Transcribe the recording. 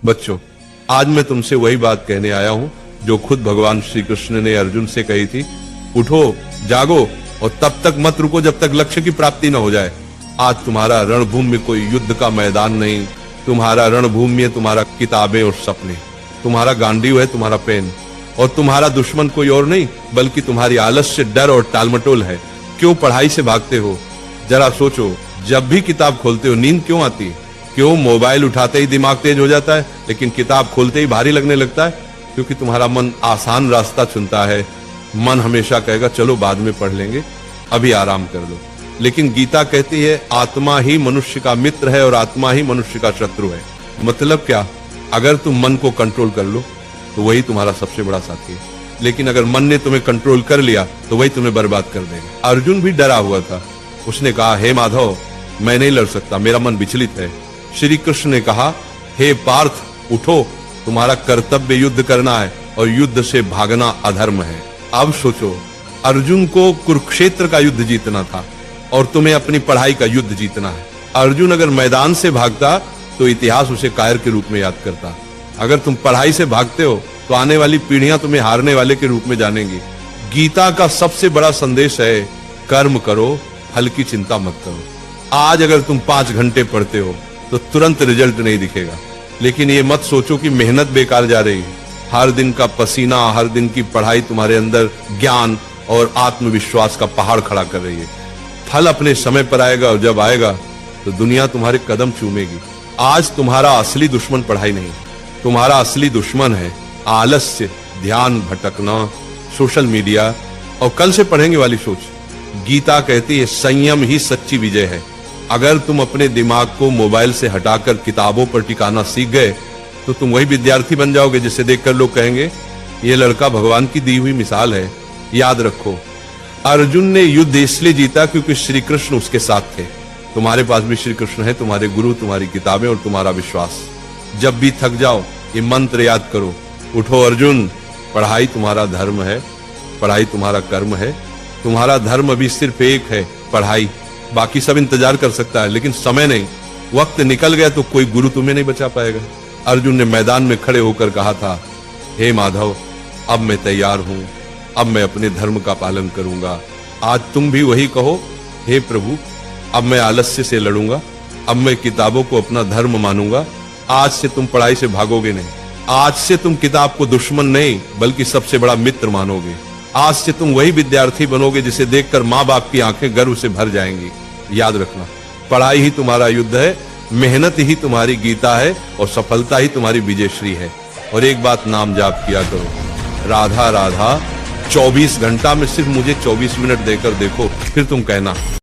बच्चों, आज मैं तुमसे वही बात कहने आया हूं जो खुद भगवान श्री कृष्ण ने अर्जुन से कही थी। उठो, जागो और तब तक मत रुको जब तक लक्ष्य की प्राप्ति न हो जाए। आज तुम्हारा रणभूमि में कोई युद्ध का मैदान नहीं, तुम्हारा रणभूमि है तुम्हारा किताबें और सपने, तुम्हारा गांडीव है तुम्हारा पेन, और तुम्हारा दुश्मन कोई और नहीं बल्कि तुम्हारी आलस्य, डर और टालमटोल है। क्यों पढ़ाई से भागते हो? जरा सोचो, जब भी किताब खोलते हो नींद क्यों आती है? क्यों मोबाइल उठाते ही दिमाग तेज हो जाता है लेकिन किताब खोलते ही भारी लगने लगता है? क्योंकि तुम्हारा मन आसान रास्ता चुनता है। मन हमेशा कहेगा चलो बाद में पढ़ लेंगे, अभी आराम कर लो। लेकिन गीता कहती है आत्मा ही मनुष्य का मित्र है और आत्मा ही मनुष्य का शत्रु है। मतलब क्या? अगर तुम मन को कंट्रोल कर लो तो वही तुम्हारा सबसे बड़ा साथी है, लेकिन अगर मन ने तुम्हें कंट्रोल कर लिया तो वही तुम्हें बर्बाद कर देगा। अर्जुन भी डरा हुआ था। उसने कहा, हे माधव, मैं नहीं लड़ सकता, मेरा मन विचलित है। श्री कृष्ण ने कहा, हे पार्थ, उठो, तुम्हारा कर्तव्य युद्ध करना है और युद्ध से भागना अधर्म है। अब सोचो, अर्जुन को कुरुक्षेत्र का युद्ध जीतना था और तुम्हें अपनी पढ़ाई का युद्ध जीतना है। अर्जुन अगर मैदान से भागता तो इतिहास उसे कायर के रूप में याद करता। अगर तुम पढ़ाई से भागते हो तो आने वाली पीढ़ियां तुम्हें हारने वाले के रूप में जानेंगी। गीता का सबसे बड़ा संदेश है, कर्म करो, फल की चिंता मत करो। आज अगर तुम 5 घंटे पढ़ते हो तो तुरंत रिजल्ट नहीं दिखेगा, लेकिन ये मत सोचो कि मेहनत बेकार जा रही है। हर दिन का पसीना, हर दिन की पढ़ाई तुम्हारे अंदर ज्ञान और आत्मविश्वास का पहाड़ खड़ा कर रही है। फल अपने समय पर आएगा और जब आएगा तो दुनिया तुम्हारे कदम चूमेगी। आज तुम्हारा असली दुश्मन पढ़ाई नहीं, तुम्हारा असली दुश्मन है आलस्य, ध्यान भटकना, सोशल मीडिया और कल से पढ़ेंगे वाली सोच। गीता कहती है संयम ही सच्ची विजय है। अगर तुम अपने दिमाग को मोबाइल से हटाकर किताबों पर टिकाना सीख गए तो तुम वही विद्यार्थी बन जाओगे जिसे देखकर लोग कहेंगे ये लड़का भगवान की दी हुई मिसाल है। याद रखो, अर्जुन ने युद्ध इसलिए जीता क्योंकि श्री कृष्ण उसके साथ थे। तुम्हारे पास भी श्री कृष्ण है, तुम्हारे गुरु, तुम्हारी किताबें और तुम्हारा विश्वास। जब भी थक जाओ ये मंत्र याद करो, उठो अर्जुन, पढ़ाई तुम्हारा धर्म है, पढ़ाई तुम्हारा कर्म है। तुम्हारा धर्म अभी सिर्फ एक है, पढ़ाई। बाकी सब इंतजार कर सकता है लेकिन समय नहीं। वक्त निकल गया तो कोई गुरु तुम्हें नहीं बचा पाएगा। अर्जुन ने मैदान में खड़े होकर कहा था, हे माधव, अब मैं तैयार हूं, अब मैं अपने धर्म का पालन करूंगा। आज तुम भी वही कहो, हे प्रभु, अब मैं आलस्य से लड़ूंगा, अब मैं किताबों को अपना धर्म मानूंगा। आज से तुम पढ़ाई से भागोगे नहीं, आज से तुम किताब को दुश्मन नहीं बल्कि सबसे बड़ा मित्र मानोगे। आज से तुम वही विद्यार्थी बनोगे जिसे देखकर माँ बाप की आंखें गर्व से भर जाएंगी। याद रखना, पढ़ाई ही तुम्हारा युद्ध है, मेहनत ही तुम्हारी गीता है और सफलता ही तुम्हारी विजयश्री है। और एक बात नाम जाप किया करो, राधा राधा। 24 घंटा में सिर्फ मुझे 24 मिनट देकर देखो, फिर तुम कहना।